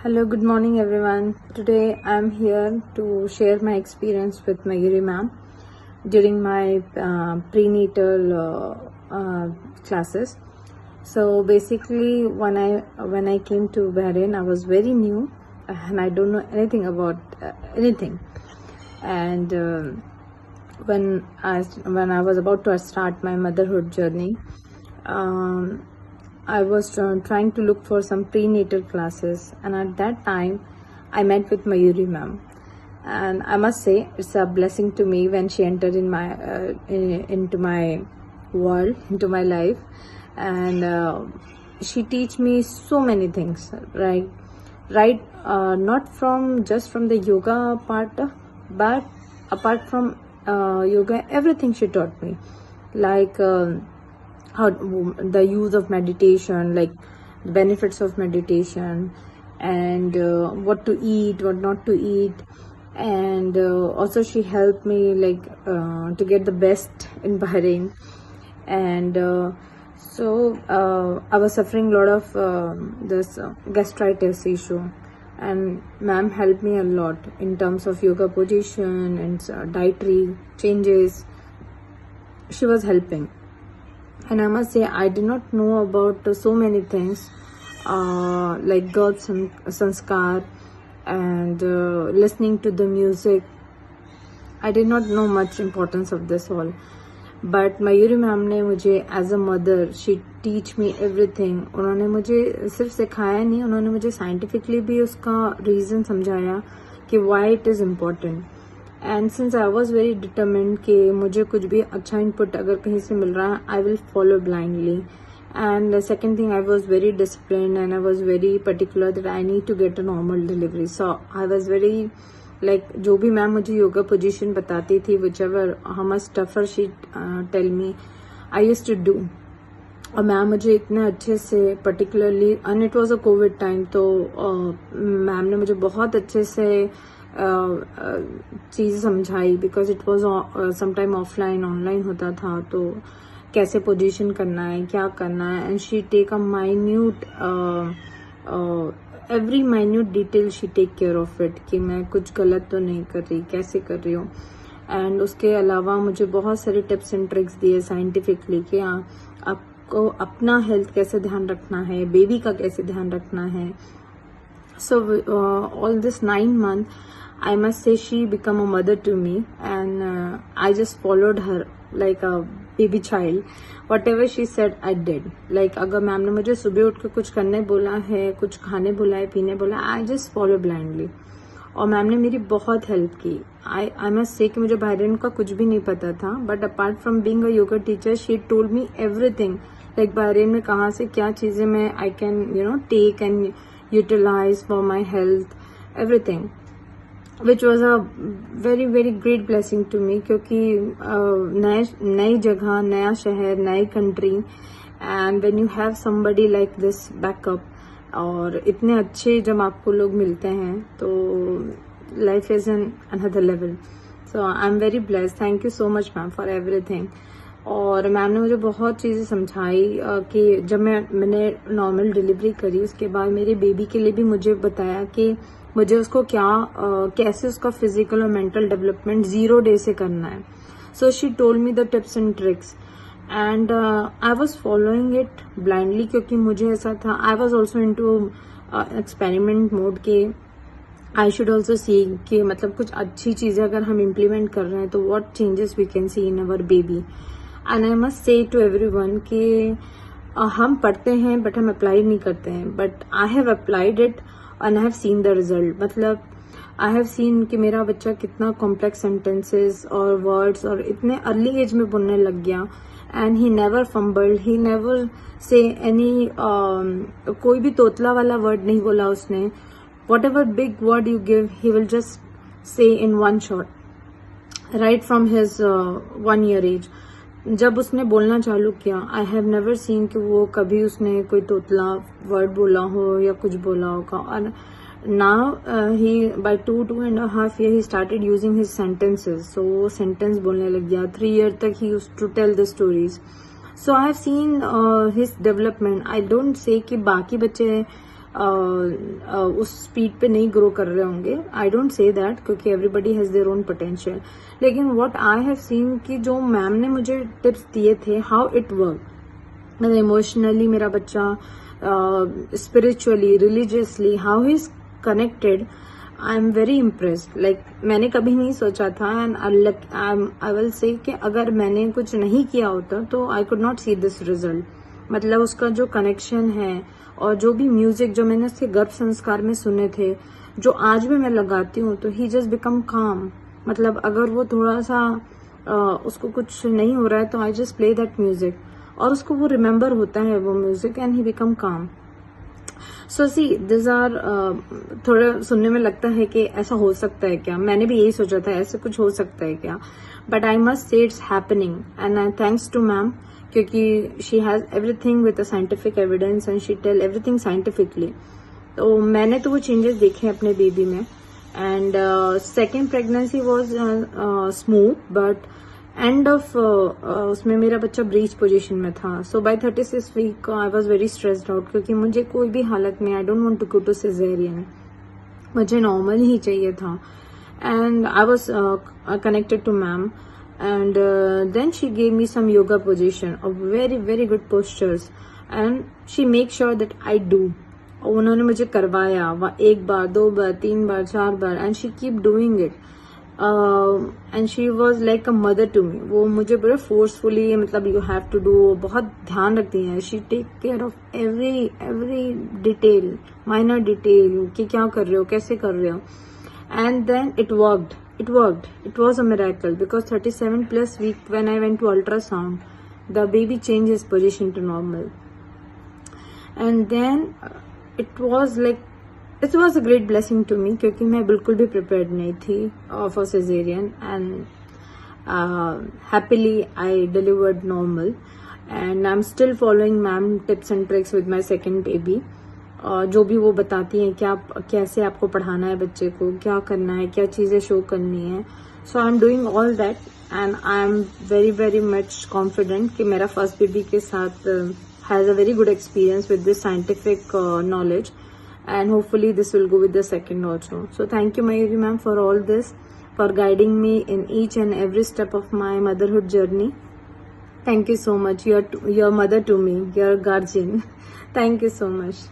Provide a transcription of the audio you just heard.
Hello, good morning everyone. Today I'm here to share my experience with Mayuri ma'am during my prenatal classes. So basically when I came to Bahrain, I was very new and I don't know anything about anything. And when I was about to start my motherhood journey, um, I was trying to look for some prenatal classes, and at that time, I met with Mayuri ma'am, and I must say it's a blessing to me when she entered into my world, into my life, and she teach me so many things, right, not from just from the yoga part, but apart from yoga, everything she taught me, like. How the use of meditation, like the benefits of meditation, and what to eat, what not to eat, and also she helped me to get the best in Bahrain. And I was suffering a lot of this gastritis issue, and ma'am helped me a lot in terms of yoga position and dietary changes. She was helping, and I must say I did not know about so many things, like God sanskar and listening to the music. I did not know much importance of this all, but Mayuri ma'am ने मुझे as a mother she teach me everything. उन्होंने मुझे सिर्फ सिखाया नहीं, उन्होंने मुझे scientifically भी उसका रीज़न समझाया कि why it is important. And since I was very determined कि मुझे कुछ भी अच्छा इनपुट अगर कहीं से मिल रहा है, I will follow blindly. And second thing, I was very discipline and I was very particular that I need to get a normal delivery. So I was very जो भी मैम मुझे योगा पोजीशन बताती थी, which ever how much tougher she tell me, I used to do. और ma'am मुझे इतने अच्छे से particularly, and it was a Covid time, तो मैम ने मुझे बहुत अच्छे से चीज़ समझाई, because it was sometime offline, online होता था, तो कैसे पोजीशन करना है, क्या करना है. And she take a minute, every minute detail she take care of it, कि मैं कुछ गलत तो नहीं कर रही, कैसे कर रही हूँ. एंड उसके अलावा मुझे बहुत सारे टिप्स एंड ट्रिक्स दिए साइंटिफिकली कि आपको अपना हेल्थ कैसे ध्यान रखना है, बेबी का कैसे ध्यान रखना है. So all this 9 months, I must say she become a mother to me, and I just followed her like a baby child. Whatever she said, I did. Like अगर मैम ने मुझे सुबह उठ के कुछ करने बोला है, कुछ खाने बोला है, पीने बोला, I just follow blindly. और मैम ने मेरी बहुत हेल्प की. I must say कि मुझे बहरीन का कुछ भी नहीं पता था, but apart from being a yoga teacher, she told me everything, like Bahrain में कहाँ से क्या चीज़ें मैं I can take and utilize for my health, everything, which was a very very great blessing to me, क्योंकि नई जगह, नया शहर, नई country, and when you have somebody like this backup, और इतने अच्छे जब आपको लोग मिलते हैं, तो life is in another level. So I'm very blessed. Thank you so much ma'am for everything. और मैम ने मुझे बहुत चीज़ें समझाई कि जब मैंने नॉर्मल डिलीवरी करी, उसके बाद मेरे बेबी के लिए भी मुझे बताया कि मुझे उसको कैसे उसका फिजिकल और मेंटल डेवलपमेंट 0 डे से करना है. So she told me the tips and tricks, and I was following it blindly, क्योंकि मुझे ऐसा था, I was also into experiment mode के आई शुड ऑल्सो सी कि मतलब कुछ अच्छी चीज़ें अगर हम इम्प्लीमेंट कर रहे हैं तो what changes we can see in our baby. And I must say to everyone कि हम पढ़ते हैं बट हम अप्लाई नहीं करते हैं, but I have applied it and I have seen the result. मतलब आई हैव सीन कि मेरा बच्चा कितना कॉम्प्लेक्स सेंटेंसेस और वर्ड्स और इतने अर्ली एज में बोलने लग गया, and he never fumbled, he never say any कोई भी तोतला वाला वर्ड नहीं बोला उसने. Whatever big word you give, he will just say in one shot, right from his 1 year age. जब उसने बोलना चालू किया, आई हैव नेवर सीन कि वो कभी उसने कोई तोतला वर्ड बोला हो या कुछ बोला होगा. और now he by 2.5 year he started using his sentences. So वो सेंटेंस बोलने लग गया. 3 year तक he used to tell the stories. So I have seen his development. I don't say कि बाकी बच्चे उस स्पीड पे नहीं ग्रो कर रहे होंगे. आई डोंट से दैट, क्योंकि everybody has their own potential. लेकिन व्हाट आई हैव सीन कि जो मैम ने मुझे टिप्स दिए थे, हाउ इट वर्क, मतलब इमोशनली मेरा बच्चा, spiritually, religiously, how he is connected, I am very impressed. Like मैंने कभी नहीं सोचा था, एंड आई विल से कि अगर मैंने कुछ नहीं किया होता तो I could not see this result. मतलब उसका जो कनेक्शन है और जो भी म्यूजिक जो मैंने उसके गर्भ संस्कार में सुने थे, जो आज भी मैं लगाती हूँ, तो ही जस्ट बिकम काम. मतलब अगर वो थोड़ा सा उसको कुछ नहीं हो रहा है तो I just play that music और उसको वो रिमेम्बर होता है वो म्यूजिक, एंड ही बिकम काम. सो सी दिस आर, थोड़ा सुनने में लगता है कि ऐसा हो सकता है क्या, मैंने भी यही सोचा था ऐसे कुछ हो सकता है क्या, but I must say it's happening. And I thanks to ma'am, क्योंकि she has everything with a scientific evidence and she tell everything scientifically. तो मैंने तो वो चेंजेस देखे अपने बेबी में. And second pregnancy was smooth, but end of उसमें मेरा बच्चा ब्रीच पोजीशन में था. So by 36 week I was very stressed out, क्योंकि मुझे कोई भी हालत में I don't want to go to caesarean, मुझे नॉर्मल ही चाहिए था. And I was connected to ma'am, and then she gave me some yoga position of very good postures, and she make sure that I do. उन्होंने मुझे करवाया 1 बार 2 बार 3 बार 4 बार, and she keep doing it, and she was like a mother to me. वो मुझे बड़े forcefully, मतलब you have to do, बहुत ध्यान रखती हैं. she take care of every detail, minor detail, कि क्या कर रहे हो, कैसे कर रहे हो. And then it worked. It was a miracle, because 37 plus week when I went to ultrasound, the baby changed his position to normal. And then it was a great blessing to me, क्योंकि मैं बिल्कुल भी prepared नहीं थी for cesarean, and happily I delivered normal, and I'm still following ma'am tips and tricks with my second baby. जो भी वो बताती हैं कि कैसे आपको पढ़ाना है बच्चे को, क्या करना है, क्या चीजें शो करनी है. So I am doing all that, and I am very much confident कि मेरा फर्स्ट बेबी के साथ has a very good experience with this scientific knowledge, and hopefully this will go with the second also. So thank you Mayuri ma'am for all this, for guiding me in each and every step of my motherhood journey. Thank you so much. You're mother to me. You're a guardian. Thank you so much.